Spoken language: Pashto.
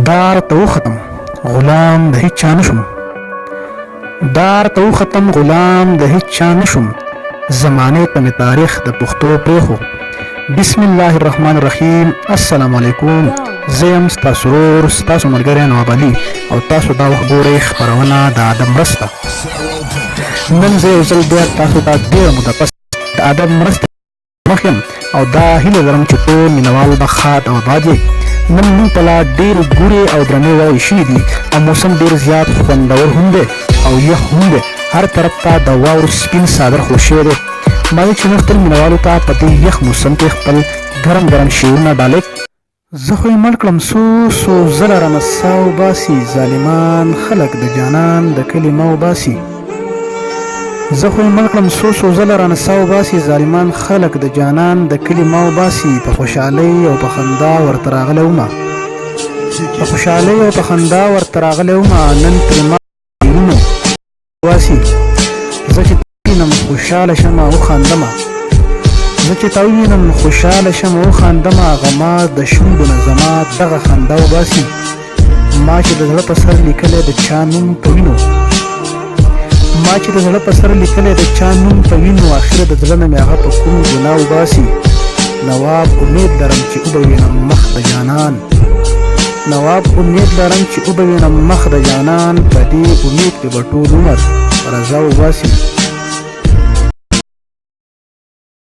دار ته وختم غلام د هیچ چا نشم، دار ته وختم غلام د هیچ چا نشم، زمانې ته مې تاریخ د پښتو پرېښو. بسم الله الرحمن الرحیم. السلام علیکم. زه یم ستاسو ورور ستاسو ملګری نواب علي او تاسو دا وخت ګورئ خپرونه د ادب مرسته. نن زه یو ځل بیا تاسو ته ډېره موده پس د ادب مرسته مخ یم او دا هیله لرم چې ټول مینوال به ښاد او اباد وي. نن موږ ته لا ډېرې ګورې او درنې واورې شوي دي او موسم ډېر زیات خوندور هم دی او یخ هم دی. هر طرف ته د واورو سپین څادر خور شوی دی. ما ویل چې نن خپل مینوالو ته په دې یخ موسم کې خپل ګرم ګرم شعرونه ډالۍ. زه خو یې مړ کړم څو ځله رانه ساه وباسي، ظالمان خلک د جانان د کلي مه وباسي. زه خو یې مړ کړم څو ځله رانه ساه وباسي، ظالمان خلک د جانان د کلي مه وباسي. په خوشحالۍ او په خندا ورته راغلی ومه، په خوشحالۍ او په خندا ورته راغلی ومه، نن ترې ما واسي. زه چې وینم خوشحاله شمه وخاندمه، زه چې تا ووینم خوشحاله شمه وخاندمه، غما د شونډو نه زما دغه خندا وباسي. ما چې د زړه په سر لیکلی د چا نوم په وینو، ما چې د زړه په سر لیکلی د چا نوم په وینو، اخر د زړه نه مې هغه په کوم ګناه وباسي. نواب امید لرم چې وبه وینم مخ د جانان، نواب امید لرم چې وبه وینم مخ د جانان، په دې امید کې به ټول عمر رضا وباسي.